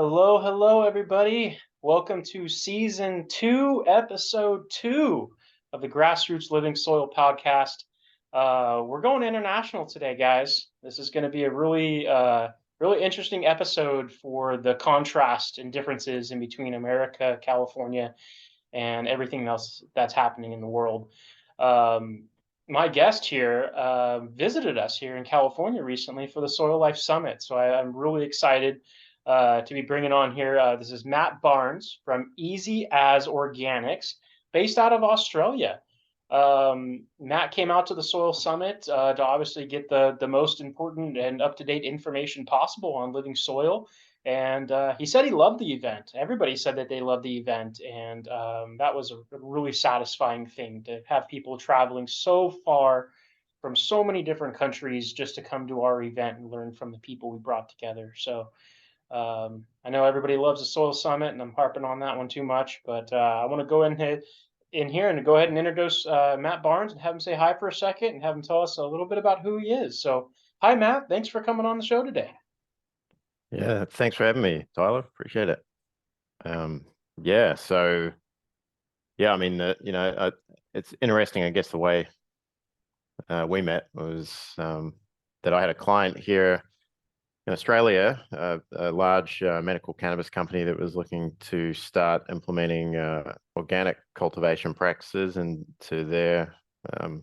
Hello, hello, everybody. Welcome to season two, episode two of the Grassroots Living Soil podcast. We're going international today, guys. This is going to be a really interesting episode for the contrast and differences in between America, California, and everything else that's happening in the world. Um, my guest here visited us here in California recently for the Soil Life Summit. So I'm really excited to be bringing on here. This is Matt Barnes from Easy as Organics, based out of Australia. Matt came out to the Soil Summit to obviously get the most important and up to date information possible on living soil. And he said he loved the event. Everybody said that they loved the event. And that was a really satisfying thing to have people traveling so far from so many different countries just to come to our event and learn from the people we brought together. So I know everybody loves the Soil Summit, and I'm harping on that one too much, but I want to go in here and go ahead and introduce Matt Barnes and have him say hi for a second and have him tell us a little bit about who he is. So, hi, Matt. Thanks for coming on the show today. Yeah, thanks for having me, Tyler. Appreciate it. Yeah, so yeah, I mean, it's interesting. I guess the way we met was that I had a client here in Australia, a large medical cannabis company that was looking to start implementing organic cultivation practices into their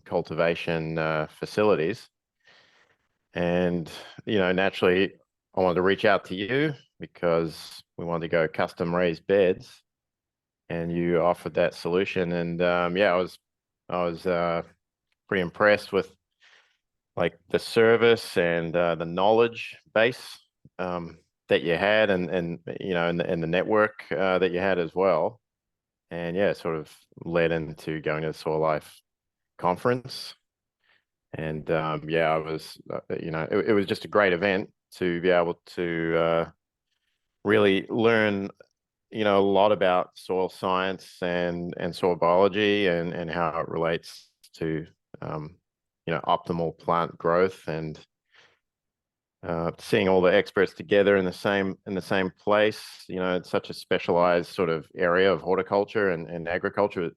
cultivation facilities. And, naturally, I wanted to reach out to you because we wanted to go custom raised beds, and you offered that solution. And yeah, I was pretty impressed with like the service and the knowledge base that you had, and the network that you had as well. And yeah, it sort of led into going to the Soil Life conference. And yeah, I was, it was just a great event to be able to really learn, a lot about soil science and soil biology and how it relates to, um, optimal plant growth, and seeing all the experts together in the same place. It's such a specialized sort of area of horticulture and agriculture,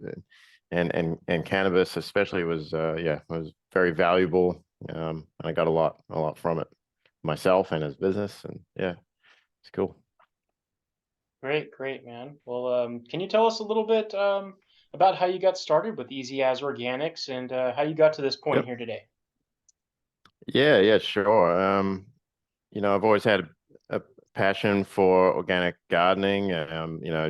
and cannabis especially was very valuable. And I got a lot from it myself and as business, and yeah, it's cool. Great, great, man. Well, can you tell us a little bit about how you got started with Easy as Organics and how you got to this point Yep. here today? Yeah, sure. I've always had a passion for organic gardening.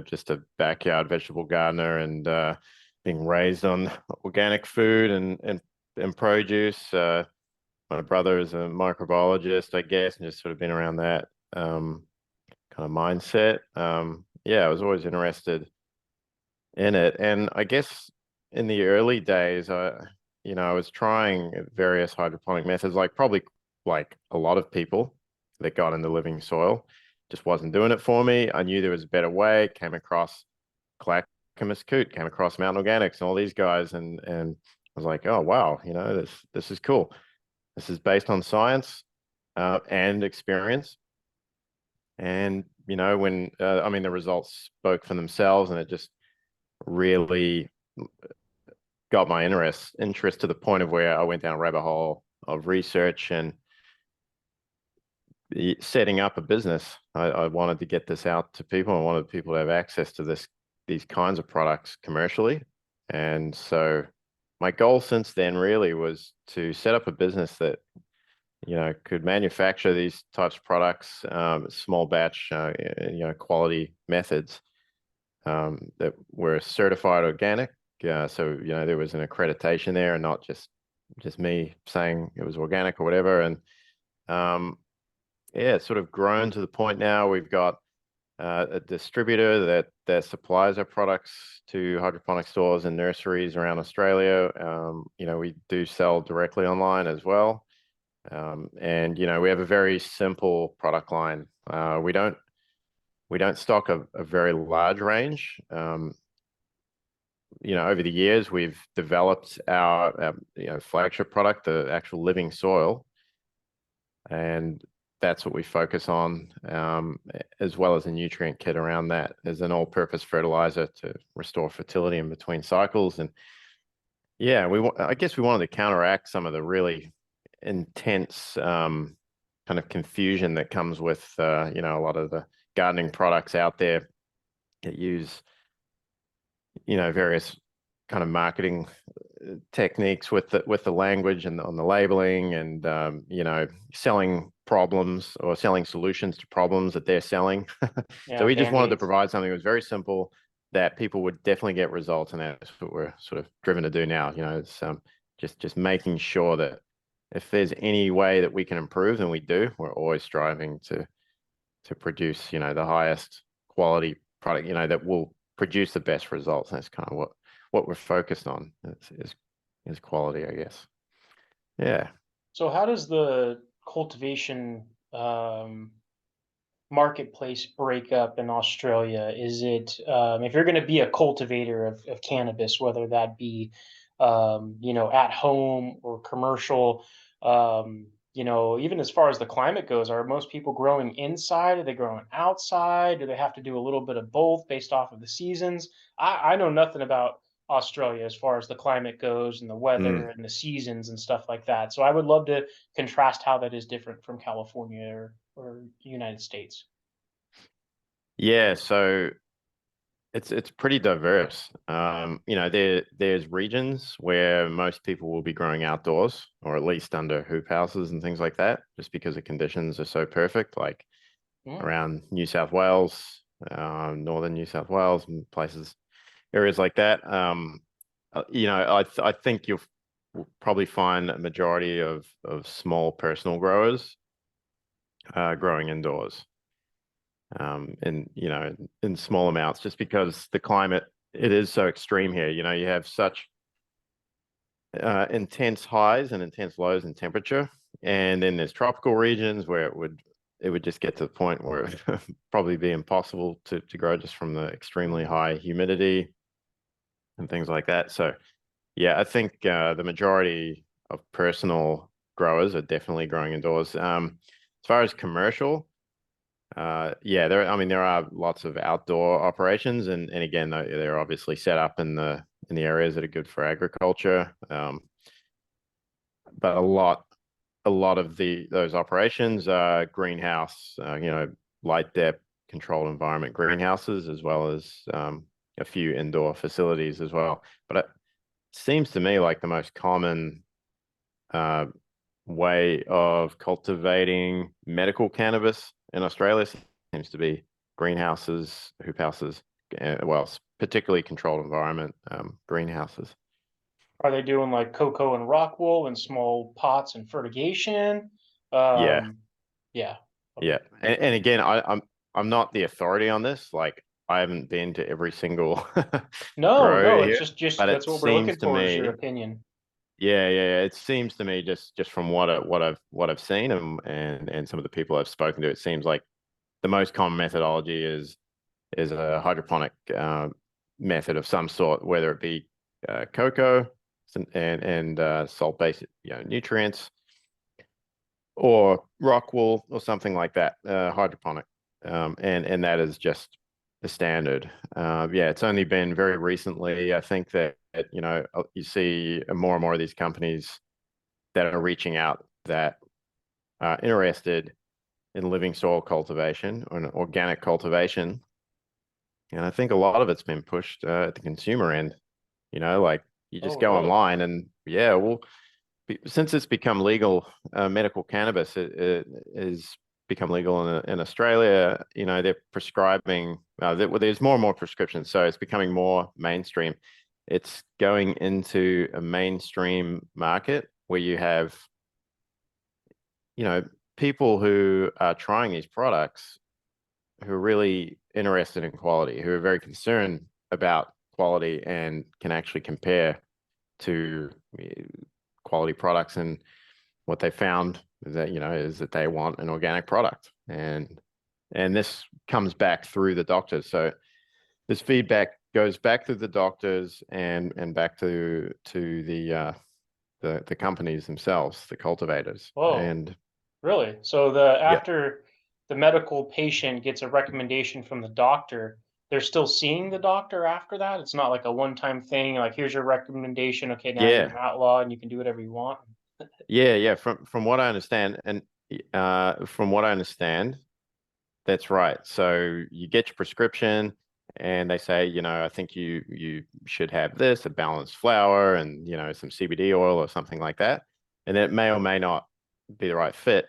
Just a backyard vegetable gardener, and being raised on organic food and produce. My brother is a microbiologist, I guess, and just sort of been around that kind of mindset. Yeah, I was always interested in it, and I guess in the early days, I was trying various hydroponic methods, like probably like a lot of people that got into living soil. Just wasn't doing it for me. I knew there was a better way. Came across Clackamas Coot, came across Mountain Organics and all these guys, and I was like, oh wow, this is cool. This is based on science and experience. And when I mean, the results spoke for themselves, and it just really got my interest to the point of where I went down a rabbit hole of research and setting up a business. I wanted to get this out to people. I wanted people to have access to these kinds of products commercially. And so my goal since then really was to set up a business that, could manufacture these types of products, small batch, quality methods that were certified organic. So, there was an accreditation there, and not just me saying it was organic or whatever. And um, yeah, it's sort of grown to the point now we've got a distributor that supplies our products to hydroponic stores and nurseries around Australia. We do sell directly online as well. And we have a very simple product line. We don't stock a very large range. Over the years, we've developed our flagship product, the actual living soil, and that's what we focus on, as well as a nutrient kit around that as an all-purpose fertilizer to restore fertility in between cycles. And yeah, I guess we wanted to counteract some of the really intense kind of confusion that comes with a lot of the gardening products out there that use various kind of marketing techniques with the language and on the labeling, and selling problems or selling solutions to problems that they're selling. So Yeah, we just wanted to band-aids. provide something that was very simple that people would definitely get results, and that's what we're sort of driven to do now. It's just making sure that if there's any way that we can improve, then we do. We're always striving to produce the highest quality product that will produce the best results. And that's kind of what we're focused on, is quality, I guess. Yeah. So how does the cultivation marketplace break up in Australia? Is it if you're going to be a cultivator of cannabis, whether that be at home or commercial, even as far as the climate goes, are most people growing inside? Are they growing outside? Do they have to do a little bit of both based off of the seasons? I know nothing about Australia as far as the climate goes and the weather Mm. and the seasons and stuff like that. So I would love to contrast how that is different from California or United States. Yeah, so it's pretty diverse. There's regions where most people will be growing outdoors, or at least under hoop houses and things like that, just because the conditions are so perfect, like Mm. around New South Wales, northern New South Wales, and areas like that. I think will probably find a majority of small personal growers growing indoors, in small amounts, just because the climate, it is so extreme here. You have such intense highs and intense lows in temperature, and then there's tropical regions where it would just get to the point where it would probably be impossible to grow, just from the extremely high humidity and things like that. So yeah, I think the majority of personal growers are definitely growing indoors. As far as commercial, yeah, there are lots of outdoor operations, and again, they're obviously set up in the areas that are good for agriculture. But a lot of those operations are greenhouse, light depth controlled environment greenhouses, as well as a few indoor facilities as well. But it seems to me like the most common uh, way of cultivating medical cannabis in Australia seems to be greenhouses, hoop houses, well, particularly controlled environment greenhouses. Are they doing like cocoa and rock wool in small pots and fertigation? Yeah, Um, yeah. yeah, Okay. and again, I'm not the authority on this. Like, I haven't been to every single No, grow no, it's here, just but that's it what we're seems looking to for is your me, opinion. yeah, it seems to me, just from what I've seen, and some of the people I've spoken to, it seems like the most common methodology is a hydroponic method of some sort, whether it be cocoa and salt-based nutrients, or rock wool or something like that, hydroponic, and that is just the standard. Yeah, it's only been very recently, I think, that you see more and more of these companies that are reaching out, that are interested in living soil cultivation or an organic cultivation. And I think a lot of it's been pushed at the consumer end. Like, you Oh, just go really? online, and yeah, well, since it's become legal, medical cannabis it is become legal in Australia. They're prescribing. There's more and more prescriptions, so it's becoming more mainstream. It's going into a mainstream market where you have, you know, people who are trying these products, who are really interested in quality, who are very concerned about quality, and can actually compare to quality products. And what they found is that they want an organic product, and this comes back through the doctors. So this feedback goes back to the doctors, and back to the companies themselves, the cultivators. Whoa. And Really? So the Yeah. after the medical patient gets a recommendation from the doctor, they're still seeing the doctor after that? It's not like a one-time thing, like, "Here's your recommendation. Okay, now you're Yeah. an outlaw and you can do whatever you want." Yeah. Yeah. From what I understand, and from what I understand, that's right. So you get your prescription and they say, I think you should have this, a balanced flour and, some CBD oil or something like that. And it may or may not be the right fit,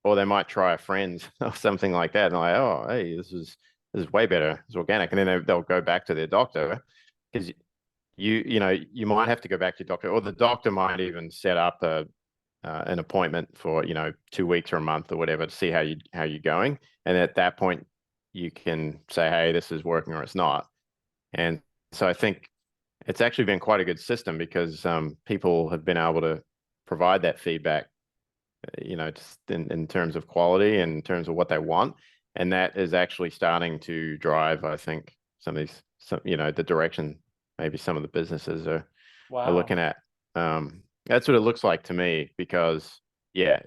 or they might try a friend's or something like that. And they're like, oh, hey, this is way better. It's organic. And then they'll go back to their doctor because you might have to go back to your doctor, or the doctor might even set up an appointment for 2 weeks or a month or whatever to see how you're going, and at that point you can say, hey, this is working or it's not. And so I think it's actually been quite a good system because people have been able to provide that feedback, just in terms of quality and in terms of what they want, and that is actually starting to drive, I think, the direction maybe some of the businesses are Wow. looking at. That's what it looks like to me because yeah,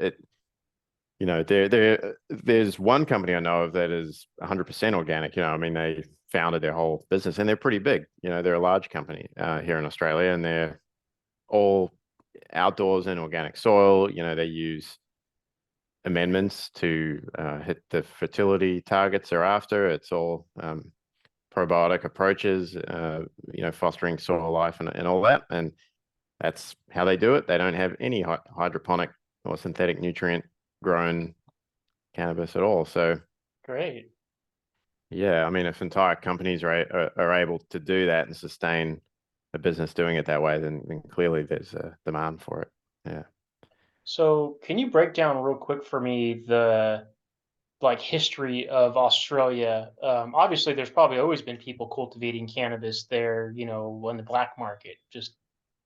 there's one company I know of that is 100% organic. I mean, they founded their whole business and they're pretty big. They're a large company here in Australia, and they're all outdoors and organic soil. They use amendments to hit the fertility targets they're after. It's all probiotic approaches, fostering soil life and all that. And that's how they do it. They don't have any hydroponic or synthetic nutrient grown cannabis at all. So Great. yeah, I mean, if entire companies are able to do that and sustain a business doing it that way, then clearly there's a demand for it. Yeah. So, can you break down real quick for me the like history of Australia? Obviously, there's probably always been people cultivating cannabis there, on the black market, just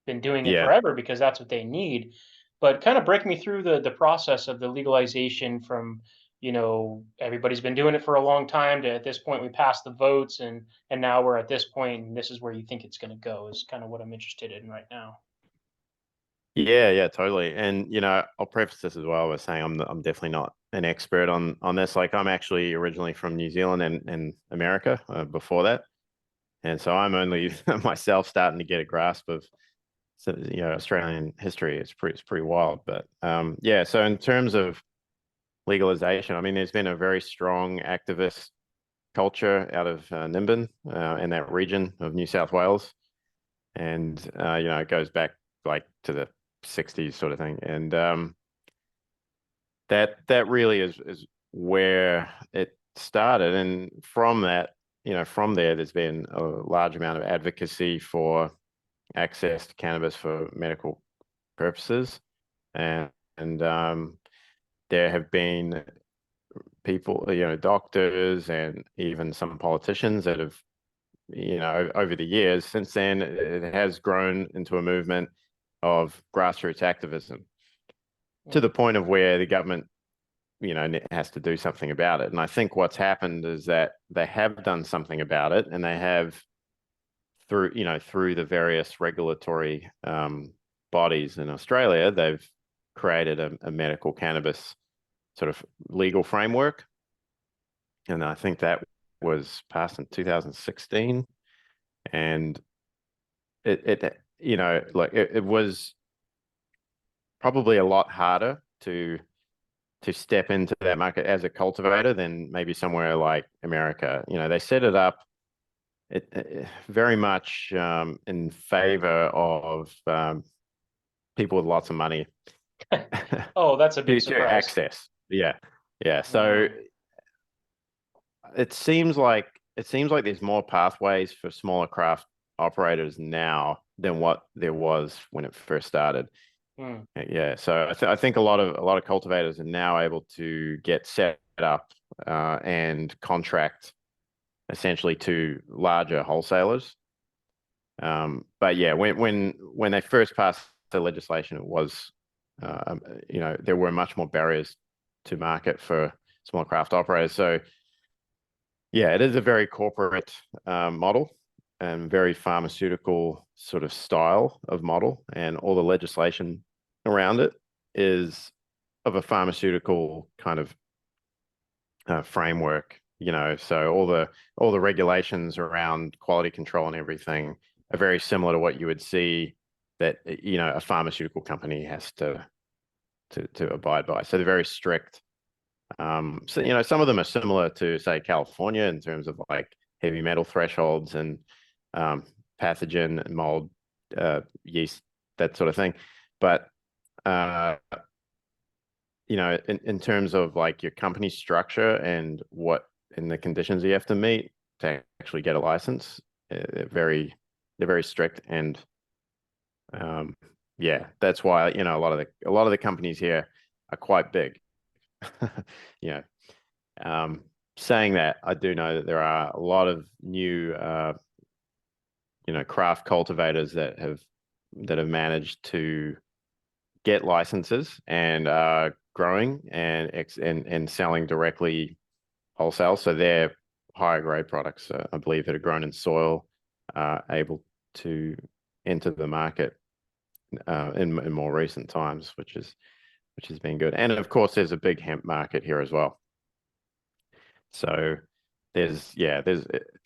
been doing it Yeah. forever because that's what they need. But kind of break me through the process of the legalization from, everybody's been doing it for a long time to at this point we passed the votes and now we're at this point and this is where you think it's going to go is kind of what I'm interested in right now. Yeah, yeah, totally. And I'll preface this as well by saying I'm definitely not an expert on this. Like, I'm actually originally from New Zealand and America before that, and so I'm only myself starting to get a grasp of Australian history. It's pretty wild. But yeah. So in terms of legalization, I mean, there's been a very strong activist culture out of Nimbin in that region of New South Wales, and it goes back like to the 60s sort of thing. And that really is where it started. And from that, from there, there's been a large amount of advocacy for access to cannabis for medical purposes, and there have been people, doctors and even some politicians that have, over the years since then, it has grown into a movement of grassroots activism to the Mm, point of where the government, has to do something about it. And I think what's happened is that they have done something about it, and they have through the various regulatory bodies in Australia, they've created a medical cannabis sort of legal framework, and I think that was passed in 2016, and it was probably a lot harder to step into that market as a cultivator than maybe somewhere like America. They set it up very much in favor of people with lots of money mm. Oh, that's a big to surprise. access. Yeah, yeah. So Mm, it seems like there's more pathways for smaller craft operators now than what there was when it first started. mm, Yeah, so I think a lot of cultivators are now able to get set up and contract essentially to larger wholesalers. But yeah, when they first passed the legislation, it was there were much more barriers to market for small craft operators. So yeah, it is a very corporate model and very pharmaceutical sort of style of model, and all the legislation around it is a pharmaceutical kind of framework, so all the regulations around quality control and everything are very similar to what you would see that a pharmaceutical company has to abide by. So they're very strict. So some of them are similar to, say, California in terms of like heavy metal thresholds and um, pathogen and mold, yeast, that sort of thing. But in terms of like your company structure and the conditions you have to meet to actually get a license, they're very strict. And yeah, that's why, a lot of the companies here are quite big. you know, Saying that, I do know that there are a lot of new, craft cultivators that have managed to get licenses and are growing and selling directly wholesale. So they're higher grade products, I believe, that are grown in soil, able to enter the market in more recent times, which has been good. And of course, there's a big hemp market here as well. So there's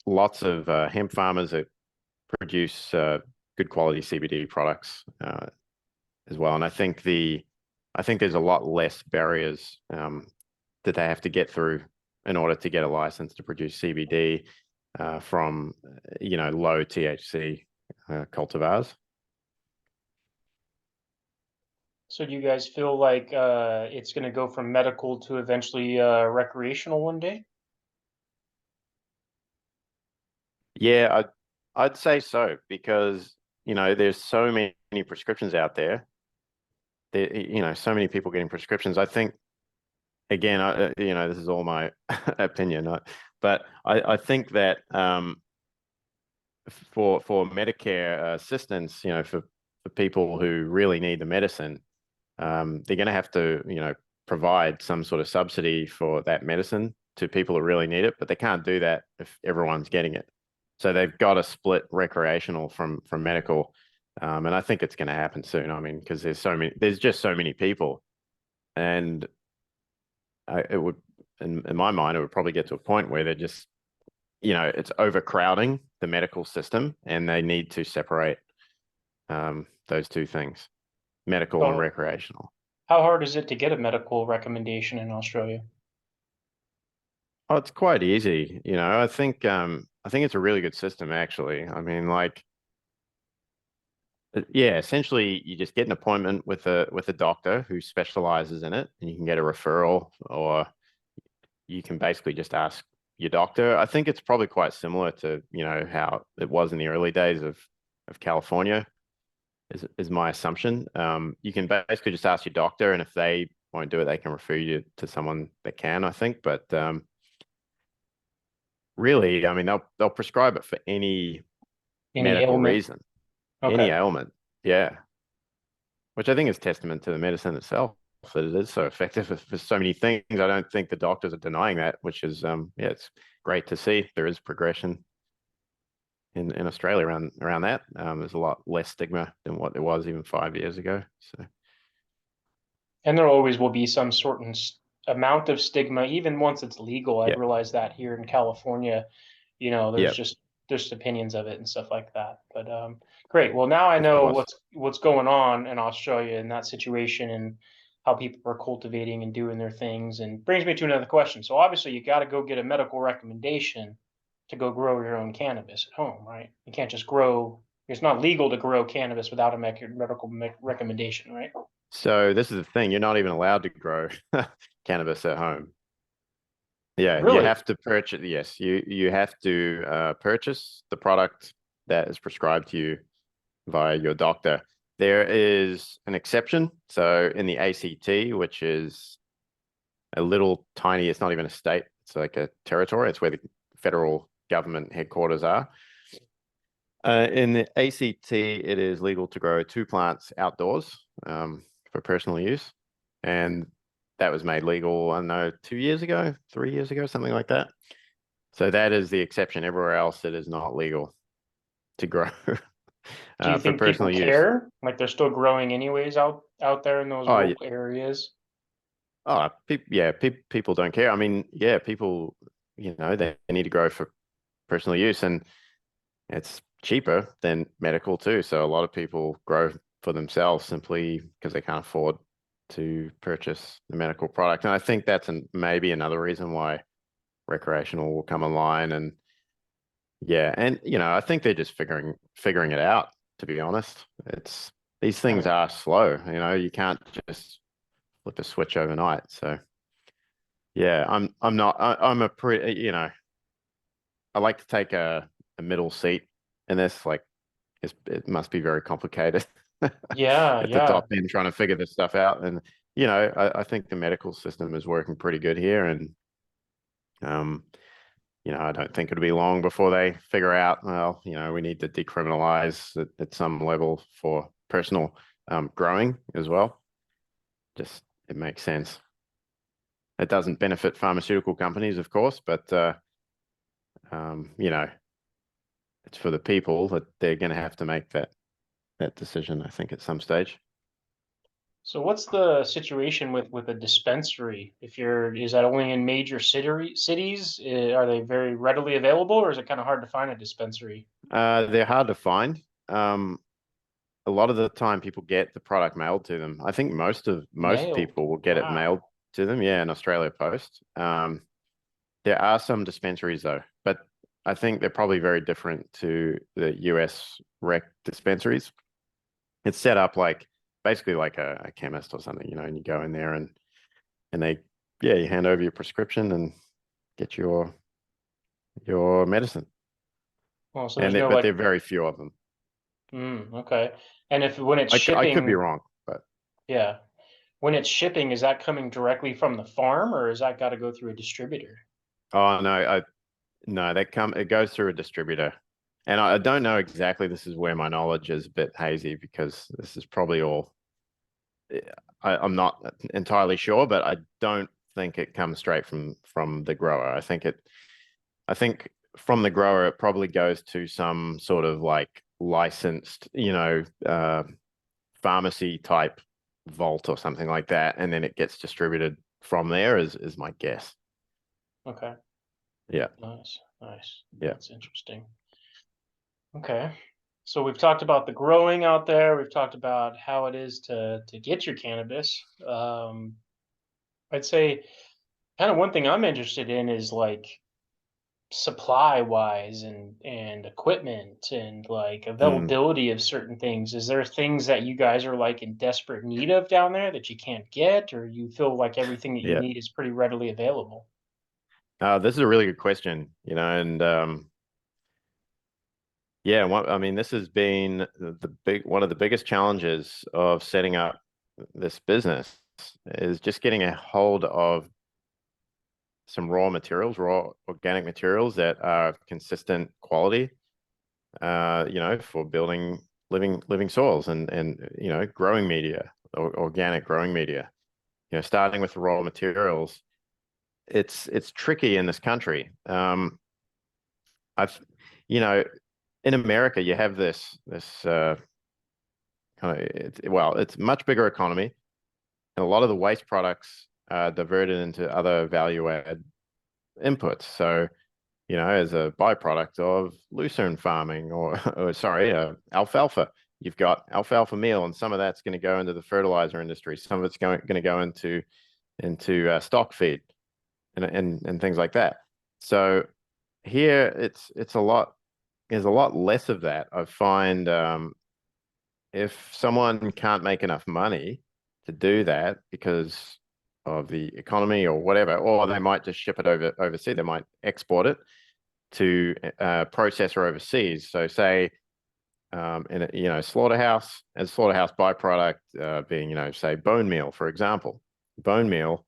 lots of hemp farmers that produce good quality CBD products as well. And I think there's a lot less barriers that they have to get through in order to get a license to produce CBD from low THC cultivars. So do you guys feel like it's going to go from medical to eventually recreational one day? Yeah, I'd say so, because there's so many prescriptions out there. So many people getting prescriptions. I think, again, this is all my opinion, but I think that for Medicare assistance, for people who really need the medicine, they're going to have to, provide some sort of subsidy for that medicine to people who really need it, but they can't do that if everyone's getting it. So they've got to split recreational from medical, and I think it's going to happen soon. I mean, because there's just so many people, and it would, in my mind, it would probably get to a point where they're just, it's overcrowding the medical system, and they need to separate those two things, medical and So recreational. how hard is it to get a medical recommendation in Australia? Oh, it's quite easy. I think it's a really good system, actually. I mean, like, yeah, essentially you just get an appointment with a doctor who specializes in it, and you can get a referral, or you can basically just ask your doctor. I think it's probably quite similar to, how it was in the early days of California, is my assumption. You can basically just ask your doctor, and if they won't do it, they can refer you to someone that can, I think. But really, I mean, they'll prescribe it for any Any medical ailment? reason, any Okay. ailment. Yeah, which I think is testament to the medicine itself, that it is so effective for so many things. I don't think the doctors are denying that, which is yeah, it's great to see. There is progression in Australia around that. There's a lot less stigma than what there was even 5 years ago. So And there always will be some certain amount of stigma, even once it's legal. I've yeah, realized that here in California, there's yeah, just opinions of it and stuff like that. But great. Well, now I of know course. what's going on in Australia in that situation and how people are cultivating and doing their things. And brings me to another question. So obviously, you got to go get a medical recommendation to go grow your own cannabis at home, right? You can't just grow. It's not legal to grow cannabis without a medical recommendation, right? So this is the thing: you're not even allowed to grow cannabis at home. Yeah, you Really? have to purchase. Yes, you have to purchase the product that is prescribed to you via your doctor. There is an exception. So in the ACT, which is a little tiny, it's not even a state, it's like a territory. It's where the federal government headquarters are. In the ACT, it is legal to grow 2 plants outdoors for personal use. And that was made legal, I don't know, 2 years ago, 3 years ago, something like that. So that is the exception. Everywhere else, it is not legal to grow Do you for think people personal use. care? Like they're still growing anyways out there in those Oh, rural areas? Oh, people don't care. I mean, yeah, people, they need to grow for personal use, and it's cheaper than medical too. So a lot of people grow for themselves simply because they can't afford to purchase the medical product. And I think that's maybe another reason why recreational will come online. And yeah, and I think they're just figuring it out, to be honest. These things Right. are slow, you can't just flip a switch overnight. So yeah, I'm not I'm a pretty, I like to take a middle seat in this. Like it must be very complicated Yeah, at the yeah. top end trying to figure this stuff out. And I think the medical system is working pretty good here, and um, I don't think it'll be long before they figure out, well, we need to decriminalize at some level for personal growing as well. Just it makes sense. It doesn't benefit pharmaceutical companies, of course, but you know, it's for the people that they're going to have to make that decision, I think, at some stage. So what's the situation with a dispensary? Is that only in major cities? Are they very readily available, or is it kind of hard to find a dispensary? They're hard to find. Um, a lot of the time, people get the product mailed to them. I think most Mailed. people will get it mailed Wow. to them. Yeah, in Australia Post. There are some dispensaries though, but I think they're probably very different to the US rec dispensaries. It's set up like basically like a chemist or something, and you go in there and they, yeah, you hand over your prescription and get your medicine. Well, so there's And no but like, there are very few of them. okay. And if when it's I could be shipping, wrong, but yeah, when it's shipping, is that coming directly from the farm, or is that got to go through a distributor? oh no, no, it goes through a distributor. And I don't know exactly. This is where my knowledge is a bit hazy because this is probably all. I'm not entirely sure, but I don't think it comes straight from the grower. I think from the grower it probably goes to some sort of like licensed, pharmacy type vault or something like that, and then it gets distributed from there. Is my guess. Okay. Yeah, Nice. Nice. yeah. That's interesting. Okay. So we've talked about the growing out there. We've talked about how it is to get your cannabis. I'd say kind of one thing I'm interested in is like supply wise and equipment and like Mm, availability of certain things. Is there things that you guys are like in desperate need of down there that you can't get, or you feel like everything that you yeah. need is pretty readily available? This is a really good question, and yeah, I mean, this has been one of the biggest challenges of setting up this business is just getting a hold of some raw organic materials that are of consistent quality, for building living soils and growing media, organic growing media. Starting with the raw materials, it's tricky in this country. I've, you know, in America, you have this kind of it's a much bigger economy, and a lot of the waste products are diverted into other value add inputs. So, as a byproduct of lucerne farming or sorry, alfalfa, you've got alfalfa meal, and some of that's going to go into the fertilizer industry. Some of it's going to go into stock feed and things like that. So here, it's a lot. There's a lot less of that. I find if someone can't make enough money to do that because of the economy or whatever, or they might just ship it overseas. They might export it to processor overseas. So say in a slaughterhouse, as slaughterhouse byproduct being say bone meal, for example. Bone meal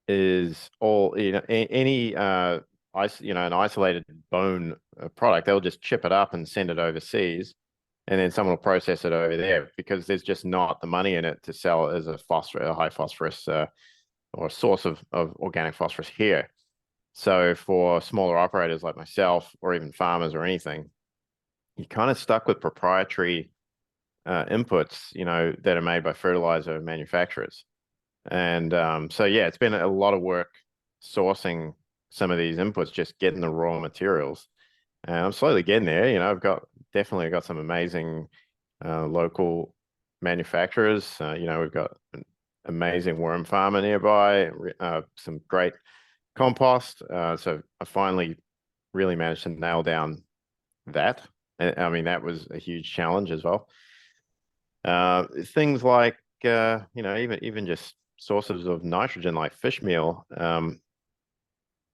is all any an isolated bone product. They'll just chip it up and send it overseas, and then someone will process it over there because there's just not the money in it to sell as a high phosphorus or a source of organic phosphorus here. So for smaller operators like myself, or even farmers or anything, you're kind of stuck with proprietary inputs, that are made by fertilizer manufacturers. And so yeah, it's been a lot of work sourcing some of these inputs, just getting the raw materials. And I'm slowly getting there. I've definitely got some amazing local manufacturers. We've got an amazing worm farmer nearby, some great compost. So I finally really managed to nail down that. And, I mean, that was a huge challenge as well. Things like even just sources of nitrogen like fish meal.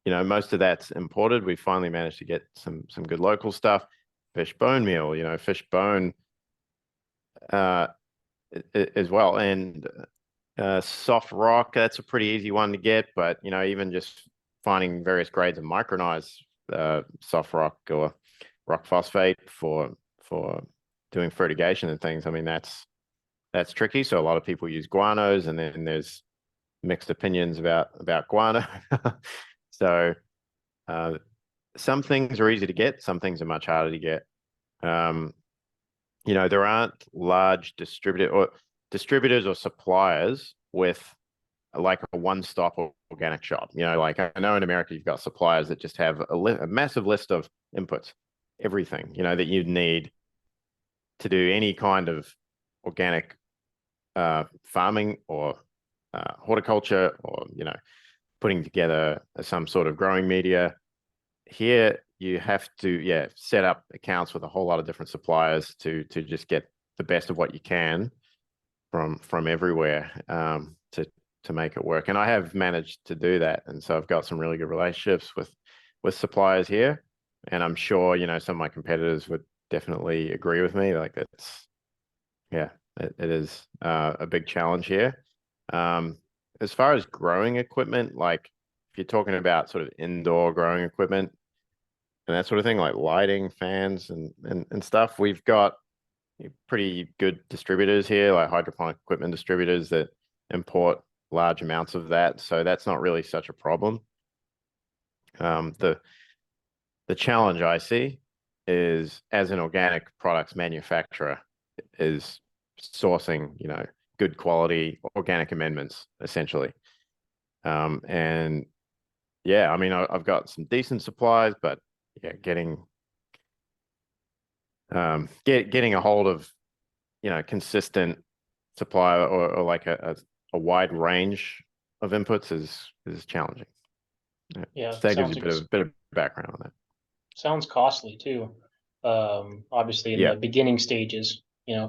Most of that's imported. We finally managed to get some good local stuff. Fish bone meal, fish bone uh, as well, and soft rock. That's a pretty easy one to get, but even just finding various grades of micronized soft rock or rock phosphate for doing fertigation and things. I mean, that's tricky. So a lot of people use guanos, and then there's mixed opinions about guano. So uh, some things are easy to get, some things are much harder to get. Um, there aren't large distributors or suppliers with like a one-stop organic shop. Like I know in America you've got suppliers that just have a massive list of inputs, everything, that you'd need to do any kind of organic farming or horticulture, or putting together some sort of growing media. Here you have to set up accounts with a whole lot of different suppliers to just get the best of what you can from everywhere, to make it work. And I have managed to do that, and so I've got some really good relationships with suppliers here, and I'm sure some of my competitors would definitely agree with me. Like that's yeah, it is a big challenge here. Um, as far as growing equipment, like if you're talking about sort of indoor growing equipment and that sort of thing, like lighting, fans, and stuff, we've got pretty good distributors here, like hydroponic equipment distributors that import large amounts of that. So that's not really such a problem. The challenge I see is, as an organic products manufacturer, is sourcing, good quality organic amendments, essentially. And yeah, I mean, I've got some decent supplies, but yeah, getting a hold of, consistent supply, or like a wide range of inputs is challenging. Yeah. Yeah, So that gives you a bit of background on that. sounds costly too. Obviously, in Yeah. the beginning stages,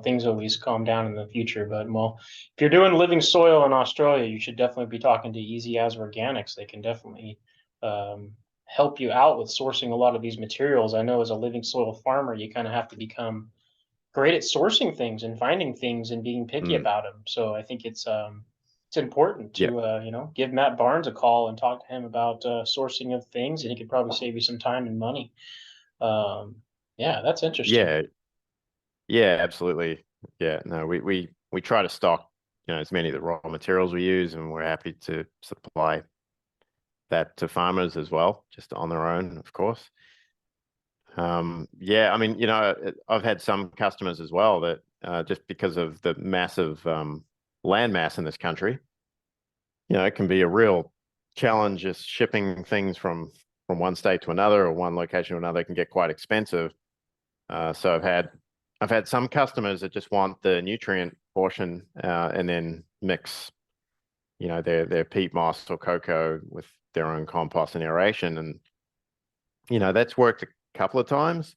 things always calm down in the future. But well, if you're doing living soil in Australia, you should definitely be talking to Easy As Organics. They can definitely um, help you out with sourcing a lot of these materials. I know as a living soil farmer, you kind of have to become great at sourcing things and finding things and being picky Mm, about them. So I think it's important yeah. to give Matt Barnes a call and talk to him about sourcing of things, and he could probably save you some time and money. Um, yeah, that's interesting. Yeah. Yeah, absolutely. Yeah. No, we try to stock, as many of the raw materials we use, and we're happy to supply that to farmers as well, just on their own, of course. Yeah, I mean, I've had some customers as well that just because of the massive land mass in this country, it can be a real challenge just shipping things from one state to another, or one location to another. It can get quite expensive. So I've had some customers that just want the nutrient portion, and then mix, their peat moss or cocoa with their own compost and aeration, and that's worked a couple of times.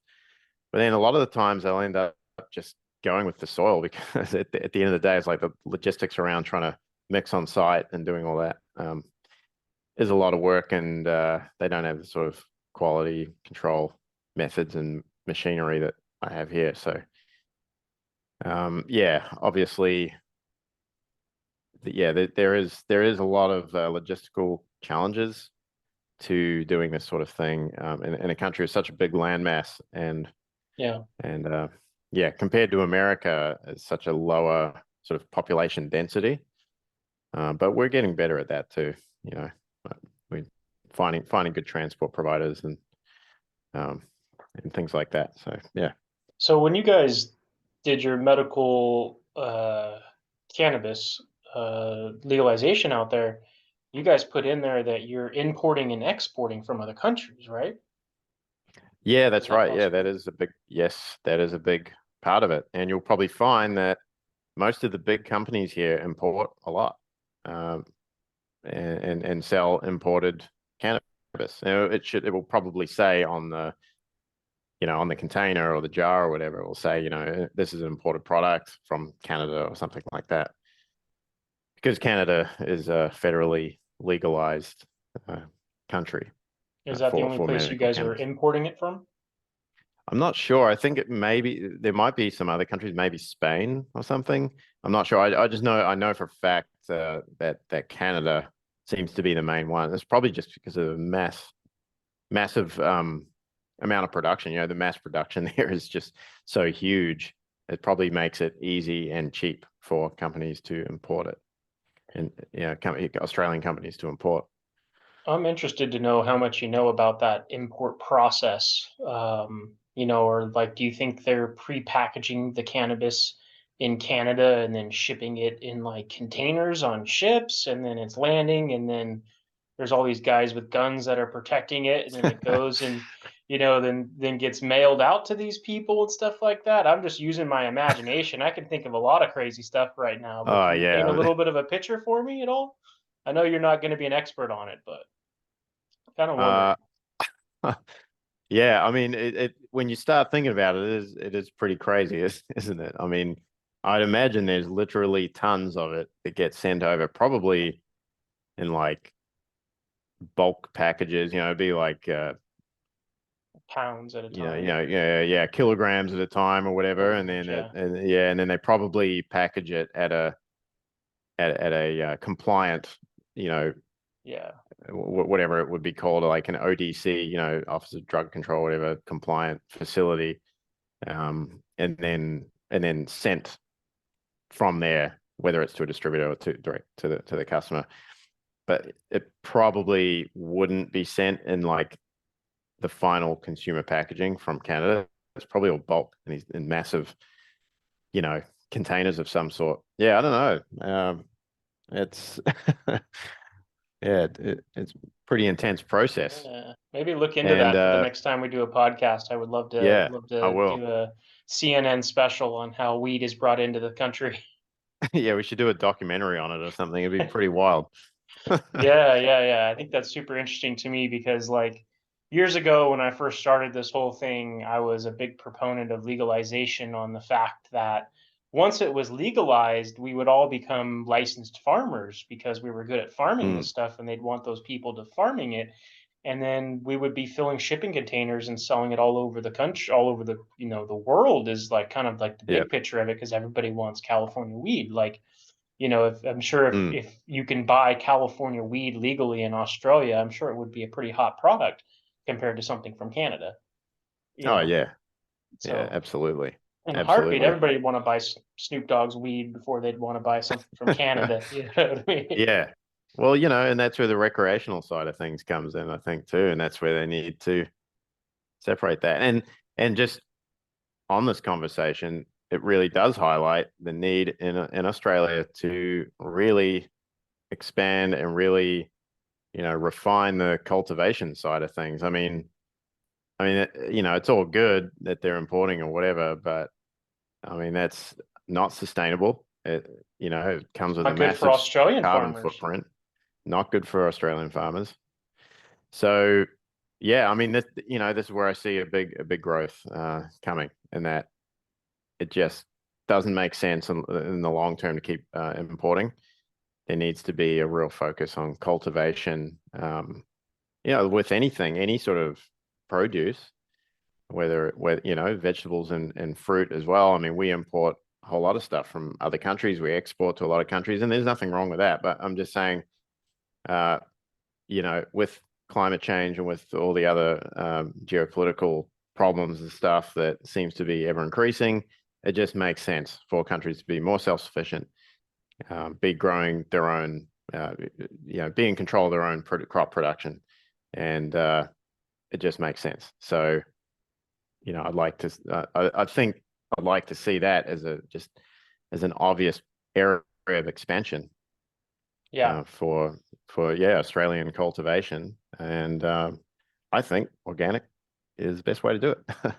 But then a lot of the times they'll end up just going with the soil, because at the end of the day, it's like the logistics around trying to mix on site and doing all that is a lot of work, and they don't have the sort of quality control methods and machinery that I have here. So yeah, obviously, yeah, there is a lot of logistical challenges to doing this sort of thing in a country with such a big landmass, Yeah. and yeah, compared to America, it's such a lower sort of population density. But we're getting better at that too. You know, we finding good transport providers um, and things like that. So yeah. So when you guys did your medical cannabis, legalization out there, you guys put in there that you're importing and exporting from other countries, right? Yeah, Is that's that right. Yeah, that possible? is a big, yes, that is a big part of it. And you'll probably find that most of the big companies here import a lot, um, and sell imported cannabis. It will probably say on the, on the container or the jar or whatever, it will say, this is an imported product from Canada or something like that. Because Canada is a federally legalized uh, country Is that the only for place you medical guys are cannabis. importing it from? I'm not sure. I think there might be some other countries, maybe Spain or something. I'm not sure. I just know, I know for a fact that Canada seems to be the main one. It's probably just because of the massive amount of production. The mass production there is just so huge. It probably makes it easy and cheap for companies to import it, and Australian companies to import. I'm interested to know how much you know about that import process. Or like, do you think they're pre-packaging the cannabis in Canada and then shipping it in like containers on ships, and then it's landing, and then there's all these guys with guns that are protecting it, and then it goes and then gets mailed out to these people and stuff like that. I'm just using my imagination. I can think of a lot of crazy stuff right now, but Oh can you paint a yeah. little bit of a picture for me at all? I know you're not going to be an expert on it, but kind of Uh, wondering. yeah. I mean, when you start thinking about it, it is pretty crazy, isn't it? I mean, I'd imagine there's literally tons of it that get sent over, probably in like bulk packages. It'd be like Pounds at a time. yeah, kilograms at a time or whatever, and Kilograms, then yeah. and then they probably package it at a compliant, you know, Yeah. whatever it would be called, like an ODC, Office of Drug Control, whatever, compliant facility, and then sent from there, whether it's to a distributor or to direct to the customer. But it probably wouldn't be sent in like the final consumer packaging from Canada. It's probably all bulk and in massive, you know, containers of some sort. Yeah, I don't know. It's yeah, it's pretty intense process. Yeah. Maybe look into And that for the next time we do a podcast. I would yeah, love I to will. do a CNN special on how weed is brought into the country. Yeah, we should do a documentary on it or something. It'd be pretty wild. Yeah, yeah, yeah. I think that's super interesting to me because, like, years ago when I first started this whole thing, I was a big proponent of legalization on the fact that once it was legalized, we would all become licensed farmers because we were good at farming Mm, this stuff and they'd want those people to farming it. And then we would be filling shipping containers and selling it all over the country, all over the world is like kind of like the yeah. big picture of it because everybody wants California weed. Like, if I'm sure Mm. if you can buy California weed legally in Australia, I'm sure it would be a pretty hot product compared to something from Canada. You Oh know, yeah. Yeah, so absolutely. in a heartbeat, Absolutely. everybody would want to buy Snoop Dogg's weed before they'd want to buy something from Canada. You know what I mean? Yeah. Well, and that's where the recreational side of things comes in, I think, too. And that's where they need to separate that. And just on this conversation, it really does highlight the need in Australia to really expand and really, refine the cultivation side of things. It's all good that they're importing or whatever, but I mean, that's not sustainable. It comes It's with a not good for massive Australian carbon farmers. footprint, not good for Australian farmers. So, yeah, I mean, this is where I see a big growth coming, and that it just doesn't make sense in the long term to keep importing. There needs to be a real focus on cultivation, with anything, any sort of produce, whether vegetables and fruit as well. I mean, we import a whole lot of stuff from other countries. We export to a lot of countries, and there's nothing wrong with that. But I'm just saying, uh, with climate change and with all the other geopolitical problems and stuff that seems to be ever increasing, it just makes sense for countries to be more self-sufficient, be growing their own, be in control of their own crop production, and it just makes sense. So, I'd like to, I think I'd like to see that as an obvious area of expansion. Yeah. For yeah, Australian cultivation, and I think organic is the best way to do it.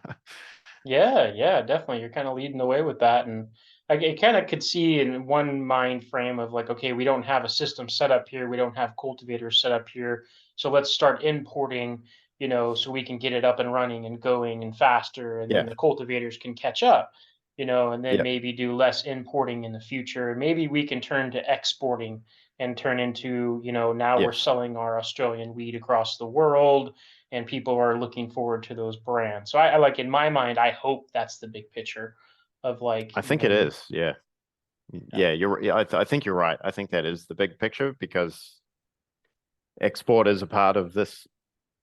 Yeah, yeah, definitely. You're kind of leading the way with that. And I kind of could see in one mind frame of like, okay, we don't have a system set up here. We don't have cultivators set up here. So let's start importing, so we can get it up and running and going and faster. And then Yeah, the cultivators can catch up, and then yeah, maybe do less importing in the future. And maybe we can turn to exporting and turn into, now we're yes. selling our Australian weed across the world and people are looking forward to those brands. So I like in my mind, I hope that's the big picture of like, I think it is. Yeah, yeah, yeah. Yeah, I think you're right. I think that is the big picture because export is a part of this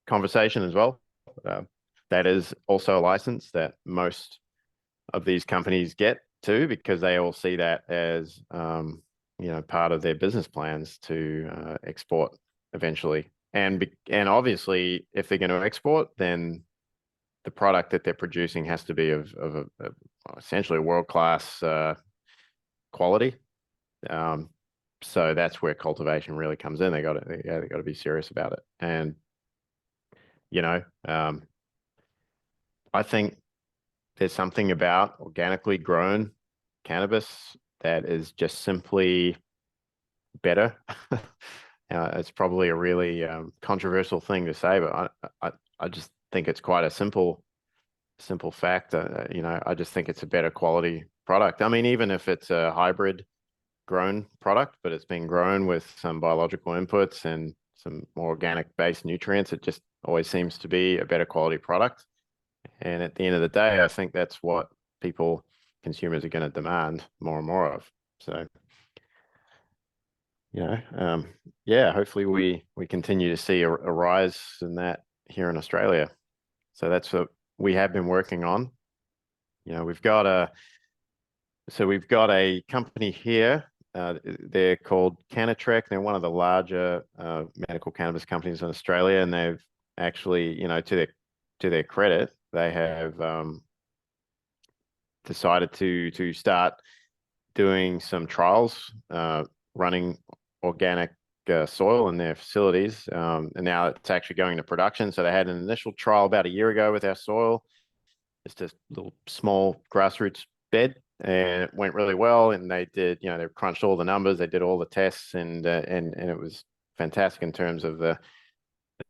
conversation as well. Uh, that is also a license that most of these companies get too, because they all see that as part of their business plans to export eventually. And obviously, if they're going to export, then the product that they're producing has to be of essentially world class quality. Um, so that's where cultivation really comes in. They got to be serious about it. And you know, um, I think there's something about organically grown cannabis that is just simply better. It's probably a really controversial thing to say, but I just think it's quite a simple fact. I just think it's a better quality product. I mean, even if it's a hybrid grown product, but it's been grown with some biological inputs and some more organic based nutrients, it just always seems to be a better quality product. And at the end of the day, I think that's what people, consumers are going to demand more and more of. So, you know, um, yeah, hopefully we continue to see a rise in that here in Australia. So that's what we have been working on. We've got a company here. They're called Cannatrek. They're one of the larger medical cannabis companies in Australia, and they've actually, to their credit, they have decided to start doing some trials, running organic soil in their facilities, and now it's actually going to production. So they had an initial trial about a year ago with our soil, just a little small grassroots bed, and it went really well. And they did, they crunched all the numbers, they did all the tests, and it was fantastic in terms of the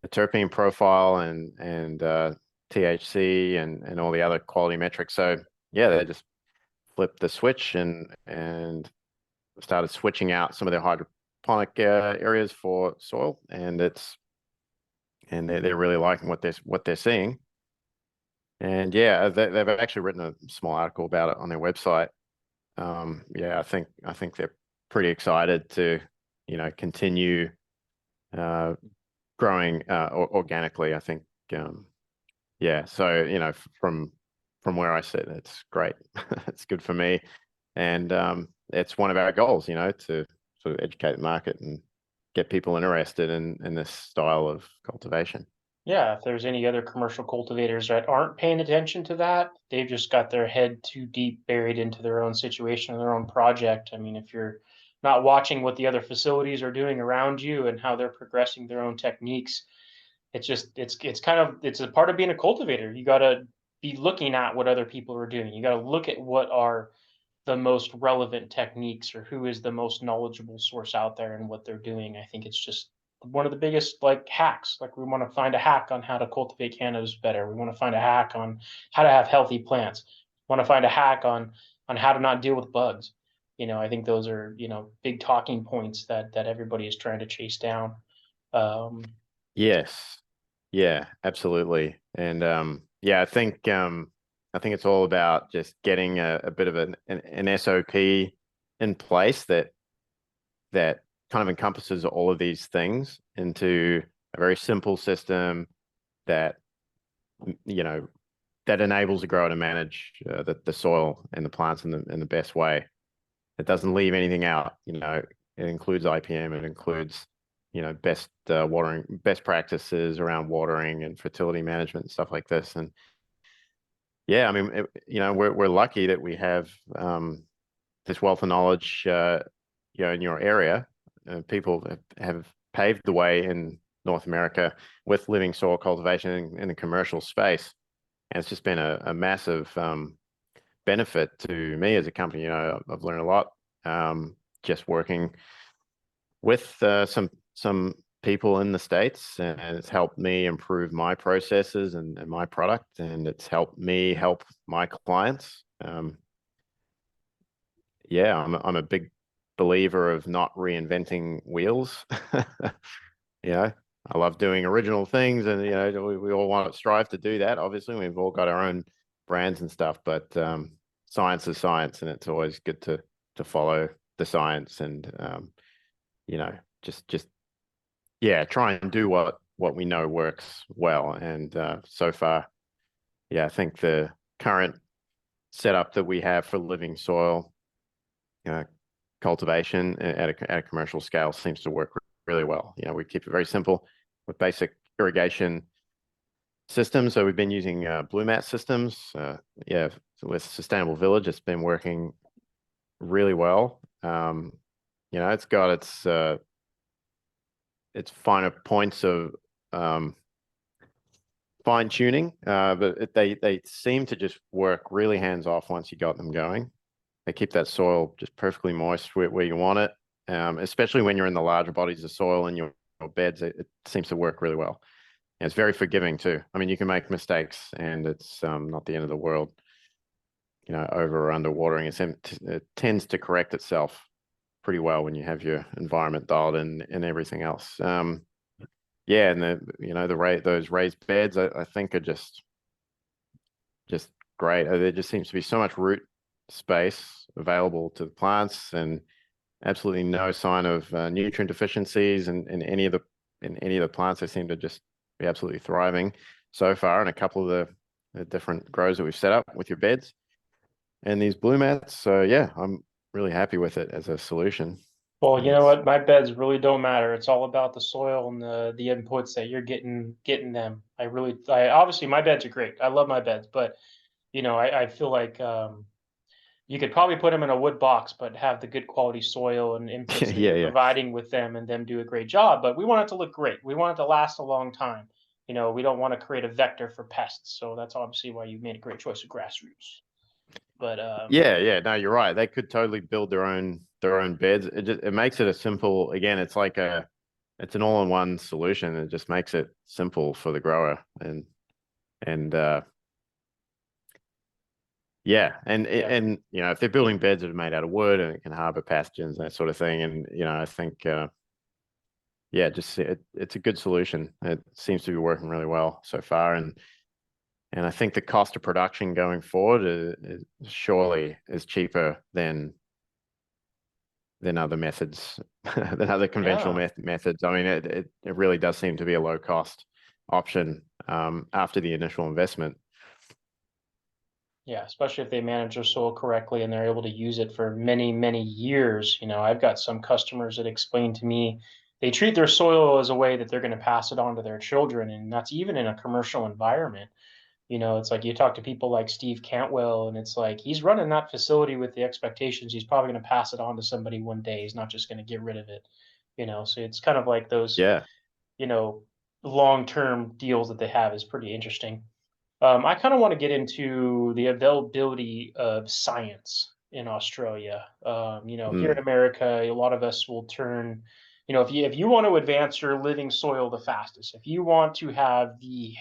terpene profile and THC and all the other quality metrics. So yeah, they just flipped the switch and started switching out some of their hydroponic areas for soil, and they're really liking what they're seeing. And yeah, they've actually written a small article about it on their website. Yeah, I think they're pretty excited to continue uh, growing organically. I think yeah. So from where I sit, it's great. It's good for me, and it's one of our goals. To sort of educate the market and get people interested in this style of cultivation. yeah. If there's any other commercial cultivators that aren't paying attention to that, they've just got their head too deep buried into their own situation or their own project. I mean, if you're not watching what the other facilities are doing around you and how they're progressing their own techniques, it's a part of being a cultivator. You got to be looking at what other people are doing. You got to look at what are the most relevant techniques or who is the most knowledgeable source out there and what they're doing. I think it's just one of the biggest like hacks. Like we want to find a hack on how to cultivate cannabis better. We want to find a hack on how to have healthy plants. We want to find a hack on how to not deal with bugs. I think those are, big talking points that everybody is trying to chase down. Um, Yes. Yeah, absolutely. And yeah, I think it's all about just getting a bit of an SOP in place that kind of encompasses all of these things into a very simple system that you know that enables a grower to manage the soil and the plants in the best way. It doesn't leave anything out. It includes IPM. It includes best watering, best practices around watering and fertility management and stuff like this. And yeah, I mean, we're lucky that we have this wealth of knowledge, in your area. people have paved the way in North America with living soil cultivation in the commercial space. And it's just been a massive benefit to me as a company. You know, I've learned a lot just working with some people in the States, and it's helped me improve my processes and my product, and it's helped me help my clients. Yeah, I'm a big believer of not reinventing wheels. You know, I love doing original things, and you know, we all want to strive to do that. Obviously, we've all got our own brands and stuff, but science is science, and it's always good to follow the science, and you know, just yeah, try and do what we know works well. And so far, yeah, I think the current setup that we have for living soil cultivation at a commercial scale seems to work really well. You know, we keep it very simple with basic irrigation systems. So we've been using blue mat systems. Yeah, with Sustainable Village, it's been working really well. You know, it's got its finer points of fine tuning, but they seem to just work really hands off once you got them going. They keep that soil just perfectly moist where you want it, especially when you're in the larger bodies of soil in your beds. It seems to work really well. And it's very forgiving too. I mean, you can make mistakes, and it's not the end of the world. You know, over or under watering, it tends to correct itself pretty well when you have your environment dialed in and everything else. Yeah, and those raised beds, I think are just great. There just seems to be so much root space available to the plants, and absolutely no sign of nutrient deficiencies in any of the plants. They seem to just be absolutely thriving so far in a couple of the different grows that we've set up with your beds and these blue mats. So yeah, I'm really happy with it as a solution. Well, you know It's what? My beds really don't matter. It's all about the soil and the inputs that you're getting them. I obviously my beds are great. I love my beds, but I feel like you could probably put them in a wood box, but have the good quality soil and inputs that yeah, you're yeah. providing with them and them do a great job. But we want it to look great. We want it to last a long time. We don't want to create a vector for pests. So that's obviously why you made a great choice of grassroots. But Yeah, yeah, no, you're right. They could totally build their own beds. It makes it a simple, again, it's an all-in-one solution. It just makes it simple for the grower, and yeah, yeah, and you know, if they're building beds that are made out of wood and it can harbor pathogens, that sort of thing, and you know, I think yeah, just it's a good solution. It seems to be working really well so far, and I think the cost of production going forward is surely is cheaper than other methods, than other conventional yeah. methods. I mean, it really does seem to be a low cost option after the initial investment. Yeah, especially if they manage their soil correctly and they're able to use it for many, many years. I've got some customers that explain to me they treat their soil as a way that they're going to pass it on to their children, and that's even in a commercial environment. It's like you talk to people like Steve Cantwell, and it's like he's running that facility with the expectations he's probably going to pass it on to somebody one day. He's not just going to get rid of it. So it's kind of like those, Yeah. you know, long-term deals that they have is pretty interesting. I kind of want to get into the availability of science in Australia. Here in Mm. America, a lot of us will turn, if you want to advance your living soil the fastest, if you want to have the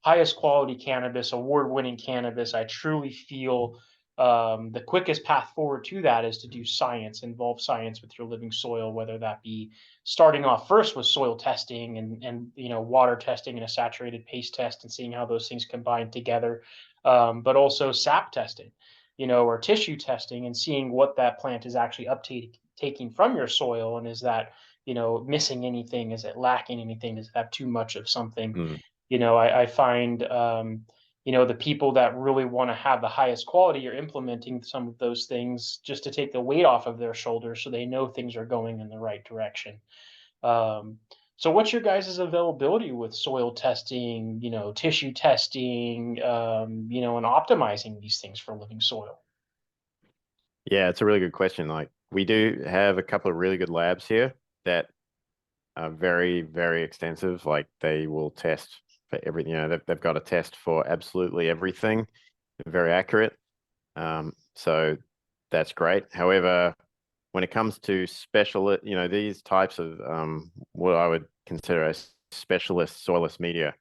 highest quality cannabis, award-winning cannabis, I truly feel the quickest path forward to that is to do science, involve science with your living soil, whether that be starting off first with soil testing and water testing and a saturated paste test and seeing how those things combine together, but also sap testing, or tissue testing and seeing what that plant is actually taking from your soil, and is that missing anything? Is it lacking anything? Does it have too much of something? Mm. I find the people that really want to have the highest quality are implementing some of those things just to take the weight off of their shoulders so they know things are going in the right direction. Um, so what's your guys' availability with soil testing, tissue testing, and optimizing these things for living soil? Yeah, it's a really good question. Like we do have a couple of really good labs here. that are very, very extensive. Like they will test for everything. They've got a test for absolutely everything. They're very accurate. So that's great. However, when it comes to these types of what I would consider a specialist soilless media,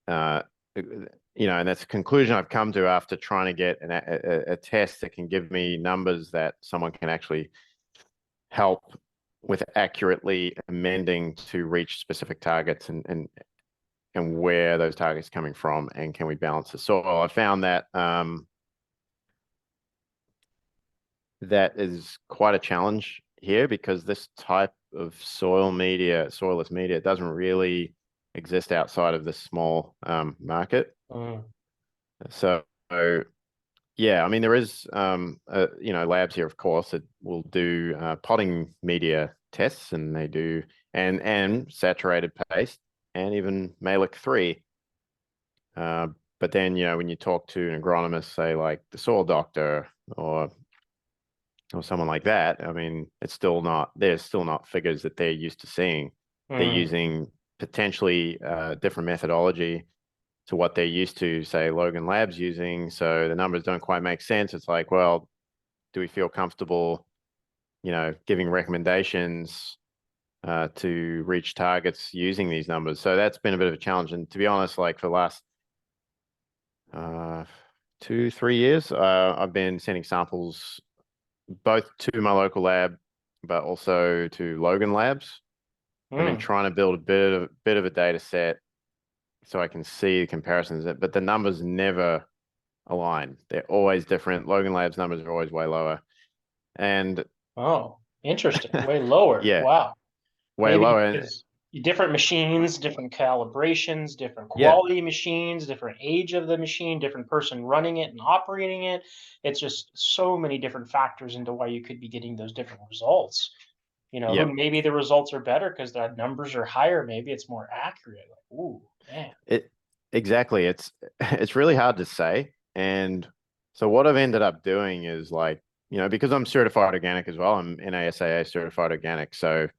uh, and that's a conclusion I've come to after trying to get a test that can give me numbers that someone can actually help with accurately amending to reach specific targets and where those targets are coming from, and can we balance the soil. I found that that is quite a challenge here, because this type of soilless media, doesn't really exist outside of this small market. Mm. So yeah, I mean, there is labs here, of course, that will do potting media tests, and they do and saturated paste, and even Malic 3. But then, when you talk to an agronomist, say like the soil doctor or someone like that, I mean, there's still not figures that they're used to seeing. They're Mm. using potentially different methodology to what they're used to, say, Logan Labs using. So the numbers don't quite make sense. It's like, well, do we feel comfortable, giving recommendations to reach targets using these numbers? So that's been a bit of a challenge. And to be honest, like for the last 2, 3 years, I've been sending samples both to my local lab, but also to Logan Labs. I've been Mm. trying to build a bit of a data set so I can see the comparisons, but the numbers never align. They're always different. Logan Labs numbers are always way lower. And Oh, interesting. Way lower. yeah, Wow. way Maybe lower. And because different machines, different calibrations, different yeah, quality machines, different age of the machine, different person running it and operating it. It's just so many different factors into why you could be getting those different results. yeah. Who maybe the results are better because the numbers are higher. Maybe it's more accurate. Like, ooh, man. It exactly. It's really hard to say. And so what I've ended up doing is like, because I'm certified organic as well, I'm NASAA certified organic. So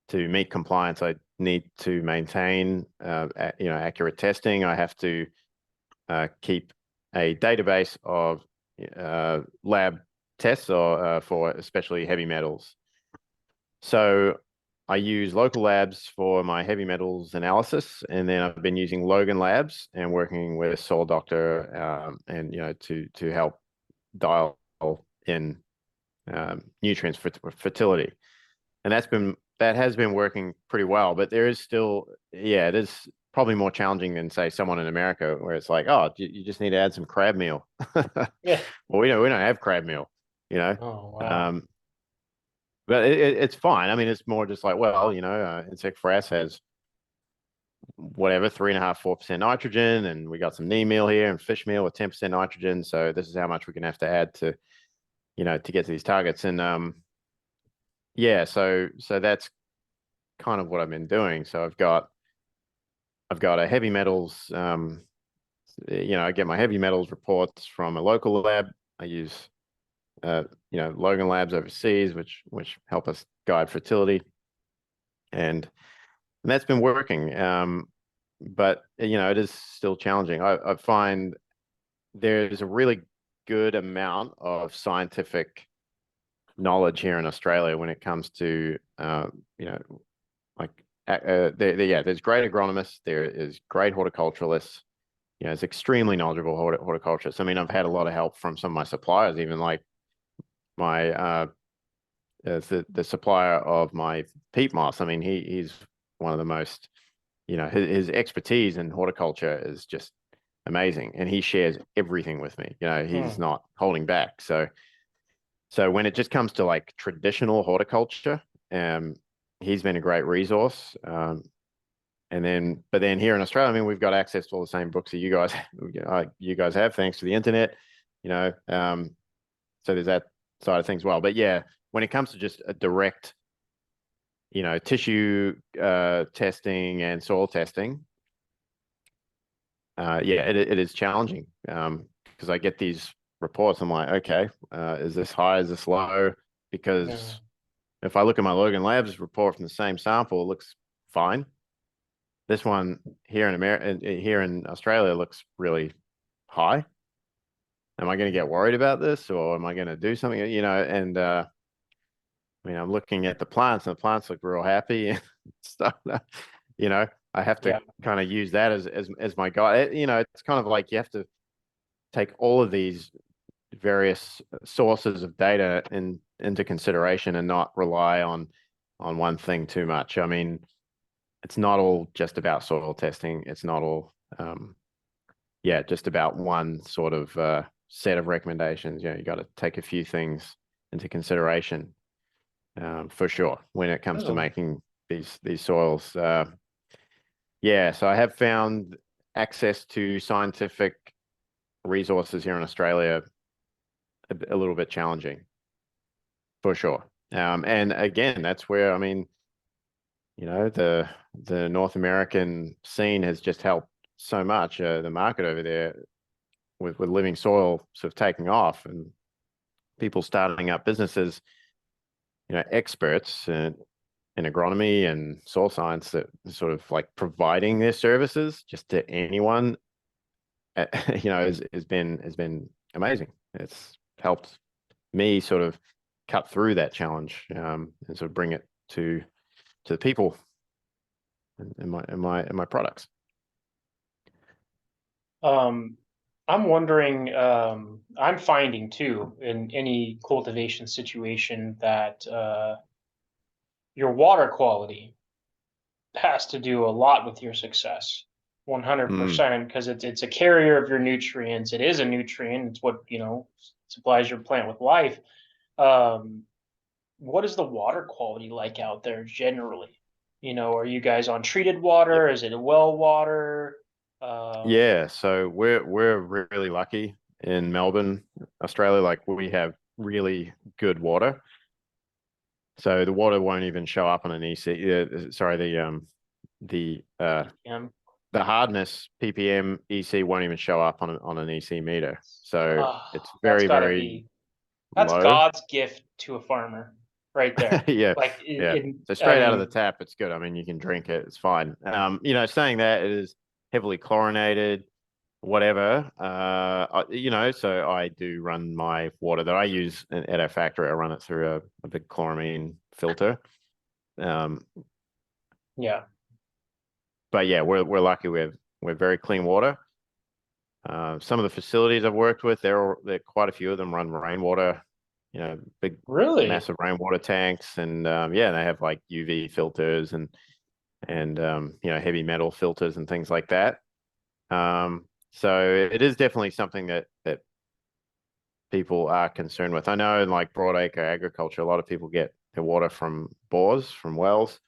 to meet compliance, I need to maintain, accurate testing. I have to keep a database of lab tests for especially heavy metals. So I use local labs for my heavy metals analysis, and then I've been using Logan Labs and working with a soil doctor, and to help dial in nutrients for fertility. And that has been working pretty well, but there is still, yeah, it is probably more challenging than say someone in America, where it's like, oh, you just need to add some crab meal. Yeah. Well, we don't have crab meal, you know. Oh, wow. Um, but it's fine. I mean, it's more just like, well, insect frass has whatever 3.5, 4% nitrogen, and we got some neem meal here and fish meal with 10% nitrogen. So this is how much we're gonna have to add to, to get to these targets. And yeah, so that's kind of what I've been doing. So I've got a heavy metals, I get my heavy metals reports from a local lab. I use Logan Labs overseas, which help us guide fertility, and that's been working. But it is still challenging. I find there's a really good amount of scientific knowledge here in Australia when it comes to like there's great agronomists, there is great horticulturalists. It's extremely knowledgeable horticulturists. I mean, I've had a lot of help from some of my suppliers, even like my the supplier of my peat moss. I mean, he's one of the most, his expertise in horticulture is just amazing, and he shares everything with me. He's Hmm. not holding back. So when it just comes to like traditional horticulture, um, he's been a great resource. But then here in Australia, I mean, we've got access to all the same books that you guys have, thanks to the internet. So there's that side of things as well. But yeah, when it comes to just a direct, tissue testing and soil testing, yeah, it is challenging, because I get these reports. I'm like, okay, is this high? Is this low? Yeah. Because if I look at my Logan Labs report from the same sample, it looks fine. This one here in America, here in Australia, looks really high. Am I going to get worried about this, or am I going to do something? And I mean, I'm looking at the plants, and the plants look real happy and stuff. You know, I have to Yeah. kind of use that as my guide. It's kind of like you have to take all of these various sources of data into consideration and not rely on one thing too much. I mean, it's not all just about soil testing. It's not all, just about one sort of set of recommendations. You got to take a few things into consideration for sure when it comes to Oh, making these soils. So I have found access to scientific resources here in Australia a little bit challenging for sure. And again, that's where, I mean, the North American scene has just helped so much. The market over there with living soil sort of taking off and people starting up businesses, experts in agronomy and soil science that sort of like providing their services just to anyone, has been amazing. It's helped me sort of cut through that challenge and sort of bring it to the people in my products. um, I'm wondering, I'm finding too in any cultivation situation that your water quality has to do a lot with your success. Mm. 100%, because it's a carrier of your nutrients. It is a nutrient. It's what, supplies your plant with life. Um, what is the water quality like out there generally? Are you guys on treated Yeah. water? Is it a well water? Um, Yeah, so we're really lucky in Melbourne, Australia. Like we have really good water. So the water won't even show up on an EC. Sorry, yeah. the hardness ppm EC won't even show up on an EC meter. So Oh, it's that's very, got to very be that's low. God's gift to a farmer, right there. Yeah, Like yeah. So I straight out of the mean, tap, it's good. I mean, you can drink it, it's fine. Saying that, it is heavily chlorinated, whatever. So I do run my water that I use at our factory. I run it through a big chloramine filter. Um, yeah, but yeah, we're lucky. We're very clean water. Some of the facilities I've worked with, there quite a few of them run rainwater, big really. massive rainwater tanks, and they have like UV filters and heavy metal filters and things like that. So it is definitely something that people are concerned with. I know in like broadacre agriculture, a lot of people get their water from bores, from wells,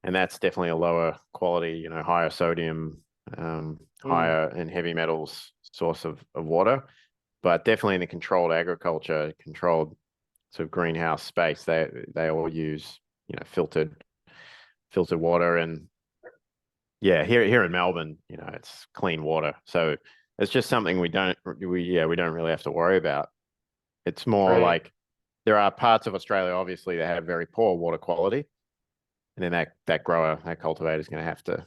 and that's definitely a lower quality, higher sodium, Mm. higher in heavy metals source of water. But definitely in the controlled agriculture, controlled sort of greenhouse space, they all use, filtered water. And yeah, here in Melbourne, it's clean water. So it's just something we don't really have to worry about. It's more Right. like there are parts of Australia, obviously, that have very poor water quality. And then that grower, that cultivator is going to have to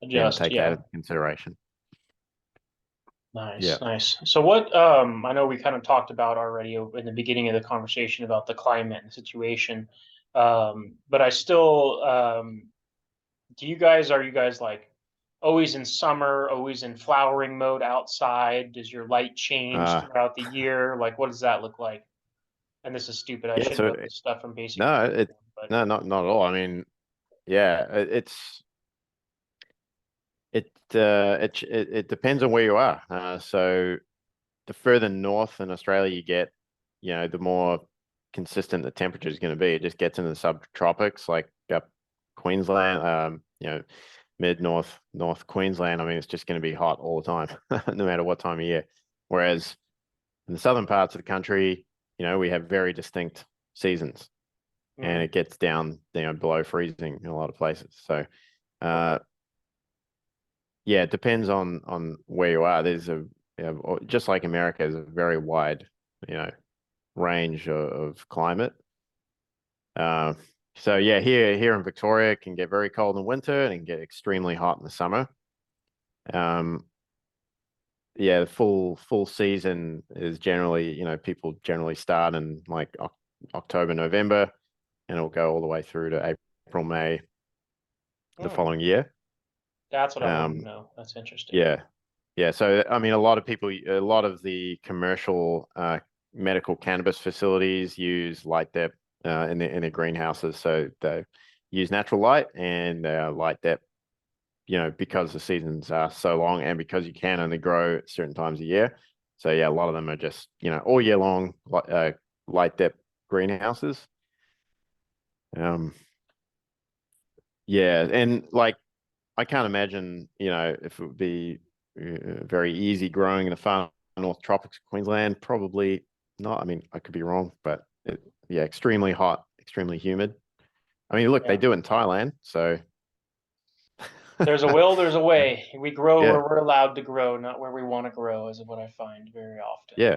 then Adjust. take that Yeah. into consideration. Nice, Yeah. nice. So what I know we kind of talked about already in the beginning of the conversation about the climate and the situation. But I still do you guys like always in summer, always in flowering mode outside? Does your light change Uh, throughout the year? Like what does that look like? And this is stupid. I yeah. should So know this stuff from basic no, tree, but no, not at all. I mean, yeah, it depends on where you are. So the further north in Australia you get, the more consistent the temperature is going to be. It just gets into the subtropics, like up Queensland, mid north Queensland. I mean, it's just going to be hot all the time, no matter what time of year. Whereas in the southern parts of the country, we have very distinct seasons, and mm, it gets down, below freezing in a lot of places. So, uh, yeah, it depends on where you are. Just like America, there's a very wide, you know, range of climate. Uh, so yeah, here in Victoria, it can get very cold in winter and it can get extremely hot in the summer. Um, yeah, the full season is generally, people generally start in like October, November, and it'll go all the way through to April, May the Hmm, following year. that's what I wanted to Um, know. That's interesting. yeah, yeah. So I mean, a lot of the commercial medical cannabis facilities use light dep in their greenhouses. So they use natural light and light dep, because the seasons are so long and because you can only grow at certain times a year. So yeah, a lot of them are just, all year long light dep greenhouses. Um, yeah, and like I can't imagine, if it would be very easy growing in the far north tropics of Queensland. Probably not. I mean, I could be wrong, but yeah, extremely hot, extremely humid. I mean, look, they Yeah. do it in Thailand, so There's a will, there's a way. We grow yeah, where we're allowed to grow, not where we want to grow, is what I find very often. yeah,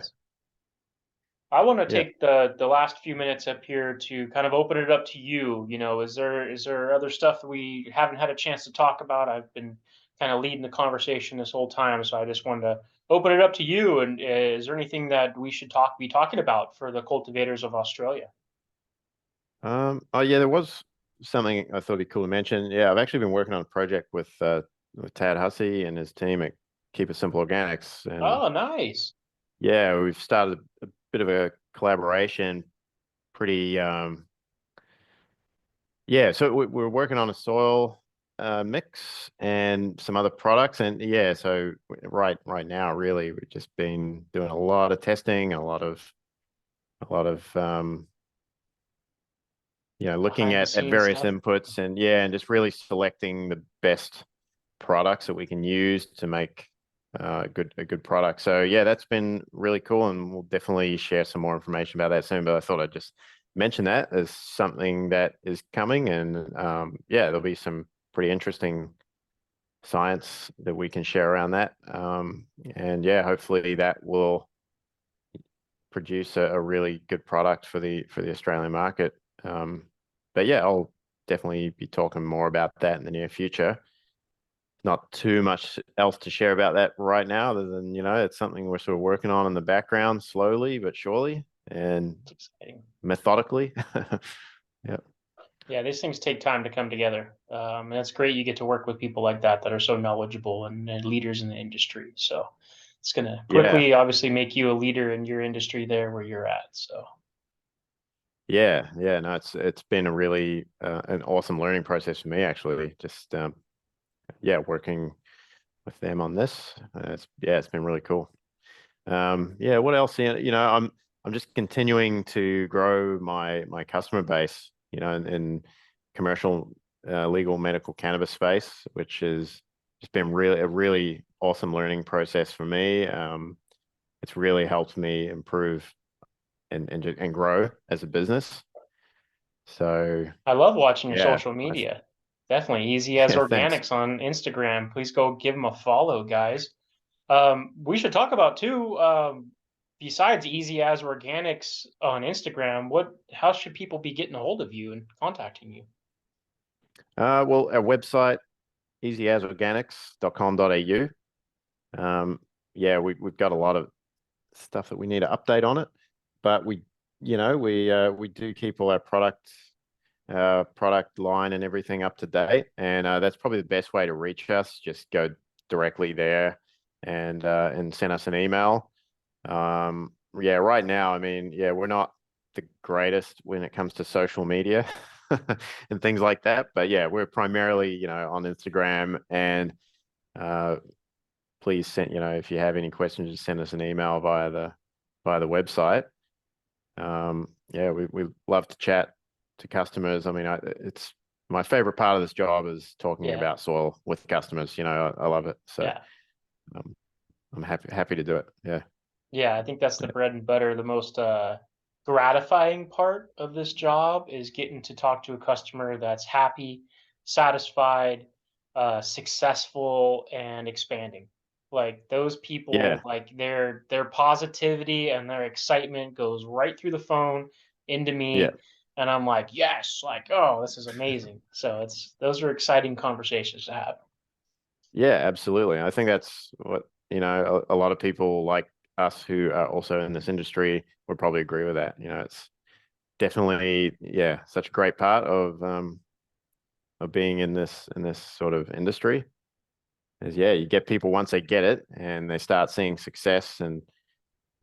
I want to yeah. take the last few minutes up here to kind of open it up to you. Is there other stuff that we haven't had a chance to talk about? I've been kind of leading the conversation this whole time, so I just wanted to open it up to you. And is there anything that we should be talking about for the cultivators of Australia? Oh yeah, there was something I thought it'd be cool to mention. Yeah, I've actually been working on a project with Tad Hussey and his team at Keep It Simple Organics, and Oh, nice. yeah, we've started a bit of a collaboration. Pretty Yeah, so we're working on a soil mix and some other products, and yeah, so right now, really, we've just been doing a lot of testing, a lot of looking Behind the at scenes various stuff. inputs, and yeah, and just really selecting the best products that we can use to make a good product. So yeah, that's been really cool, and we'll definitely share some more information about that soon. But I thought I'd just mention that as something that is coming, and yeah, there'll be some pretty interesting science that we can share around that. And yeah, hopefully that will produce a really good product for the Australian market. Um, but yeah, I'll definitely be talking more about that in the near future. Not too much else to share about that right now, other than, it's something we're sort of working on in the background slowly but surely and It's exciting. methodically. Yeah. Yeah, these things take time to come together. And it's great you get to work with people like that that are so knowledgeable and leaders in the industry. So it's going to Yeah. quickly, obviously, make you a leader in your industry there where you're at. So, Yeah. Yeah. No, it's been a really an awesome learning process for me, actually. Just yeah, working with them on this. It's been really cool. Yeah, what else? I'm just continuing to grow my customer base, in commercial, legal medical cannabis space, which has just been really a really awesome learning process for me. It's really helped me improve and grow as a business. So I love watching your yeah, social media. Definitely easy as yeah, thanks. organics on Instagram. Please go give them a follow, guys. We should talk about too. Besides easy as organics on Instagram, how should people be getting a hold of you and contacting you? Well, our website, easyasorganics.com.au. Yeah, we've got a lot of stuff that we need to update on it, but we do keep all our product line and everything up to date, and that's probably the best way to reach us. Just go directly there and send us an email. Yeah, right now, I mean, yeah, we're not the greatest when it comes to social media and things like that, but yeah, we're primarily, on Instagram, and uh, please send, if you have any questions, just send us an email via the website. Yeah, we love to chat to customers. I mean, it's my favorite part of this job is talking Yeah, about soil with customers. I love it. So yeah. um, I'm happy to do it. Yeah. Yeah, I think that's the Yeah. bread and butter. The most gratifying part of this job is getting to talk to a customer that's happy, satisfied, successful, and expanding. Like those people, Yeah. like their positivity and their excitement goes right through the phone into Yeah. me. And I'm like, yes, like, oh, this is amazing. So those are exciting conversations to have. Yeah, absolutely. I think that's what, a lot of people like us who are also in this industry would probably agree with that. It's definitely, yeah, such a great part of being in this sort of industry is, yeah, you get people once they get it and they start seeing success, and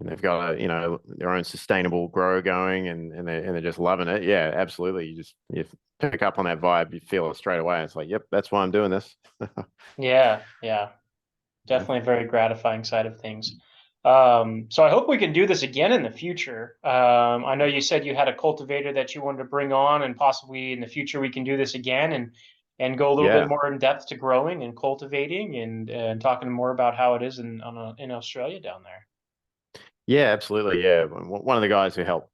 they've got their own sustainable grow going, and they're just loving it. Yeah, absolutely. You pick up on that vibe, you feel it straight away. It's like, yep, that's why I'm doing this. Yeah, yeah. Yeah. Definitely a very gratifying side of things. So I hope we can do this again in the future. I know you said you had a cultivator that you wanted to bring on, and possibly in the future we can do this again and go a little bit Yeah. more in depth to growing and cultivating and talking more about how it is in Australia down there. Yeah, absolutely. Yeah. One of the guys who helped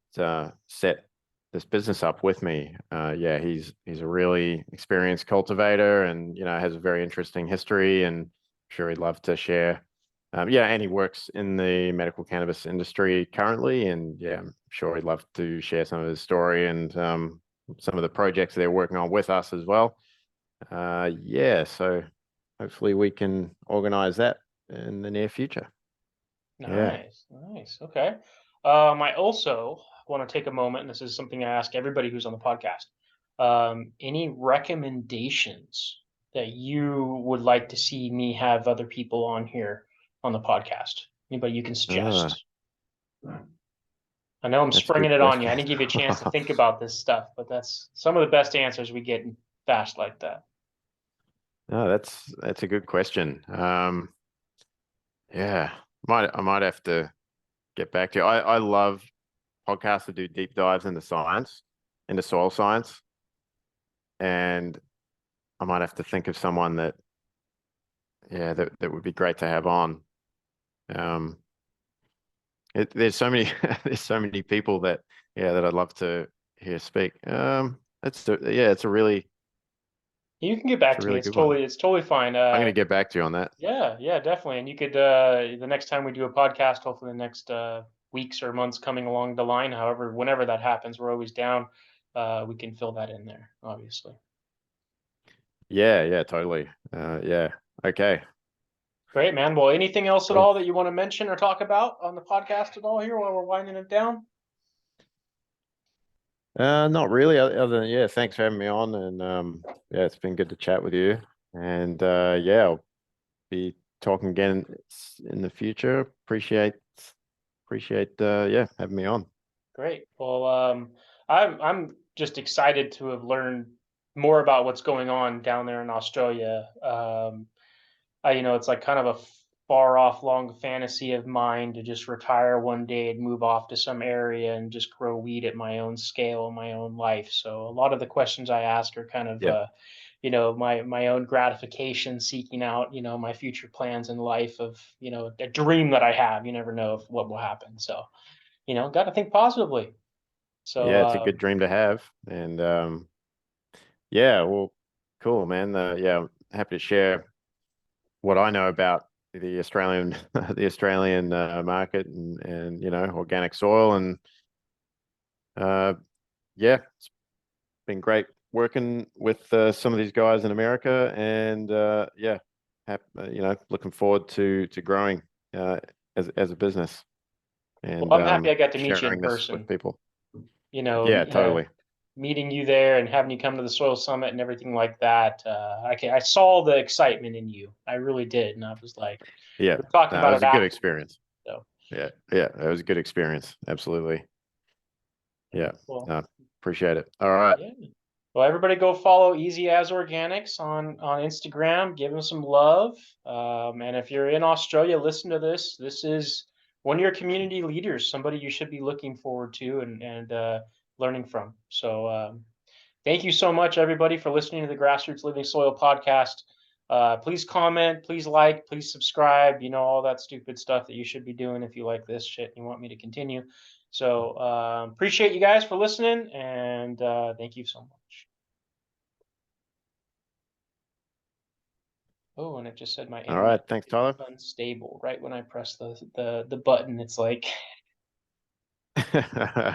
set this business up with me, yeah, he's a really experienced cultivator, and has a very interesting history, and I'm sure he'd love to share. Yeah, and he works in the medical cannabis industry currently, and yeah, I'm sure he'd love to share some of his story and some of the projects they're working on with us as well. Yeah, so hopefully we can organize that in the near future. Yeah. Nice, nice. Okay. I also want to take a moment, and this is something I ask everybody who's on the podcast. Any recommendations that you would like to see me have other people on here on the podcast? Anybody you can Ah, suggest? I know I'm that's a springing good it on you. question. I didn't give you a chance to think about this stuff, but that's some of the best answers we get fast like that. No, that's a good question. Yeah, I might have to get back to you. I love podcasts that do deep dives into science, into soil science, and I might have to think of someone that, yeah, that would be great to have on. Um, there's so many there's so many people that, yeah, that I'd love to hear speak. Yeah, You can get it's back a to me. really good one. It's totally fine. I'm gonna get back to you on that. Yeah, yeah, definitely. And you could the next time we do a podcast, hopefully the next weeks or months coming along the line, however, whenever that happens, we're always down. We can fill that in there, obviously. Yeah, yeah, totally. Yeah. Okay. Great, man. Well, anything else at Cool. all that you want to mention or talk about on the podcast at all here while we're winding it down? Not really. Other than, yeah, thanks for having me on, and yeah, it's been good to chat with you. And yeah, I'll be talking again in the future. Appreciate yeah, having me on. Great. Well, I'm just excited to have learned more about what's going on down there in Australia. It's like kind of a far off long fantasy of mine to just retire one day and move off to some area and just grow weed at my own scale in my own life. So a lot of the questions I ask are kind of, Yeah, my own gratification, seeking out, my future plans in life of, a dream that I have. You never know if what will happen. So, got to think positively. So, yeah, it's a good dream to have. And yeah, well, cool, man. Yeah, I'm happy to share what I know about the Australian the Australian market, and organic soil, and uh, yeah, been great working with some of these guys in America, and yeah, looking forward to growing as a business, well, and I'm happy I got to meet you in sharing this with person. people. You know, Yeah, totally. meeting you there and having you come to the Soil Summit and everything like that. I saw the excitement in you. I really did, and I was like, Yeah, we were talking no, it about was it a good after. experience. So Yeah, yeah, it was a good experience. Absolutely. yeah, Yeah, well, no, appreciate it. All right. yeah. Well, everybody go follow Easy as Organics on Instagram. Give them some love. And if you're in Australia, listen to this. This is one of your community leaders, somebody you should be looking forward to and learning from. So thank you so much, everybody, for listening to the Grassroots Living Soil podcast. Please comment, please like, please subscribe. All that stupid stuff that you should be doing if you like this shit and you want me to continue. So appreciate you guys for listening, and thank you so much. Oh, and it just said my All right. internet Thanks, is Tyler. unstable. Right when I press the button, it's like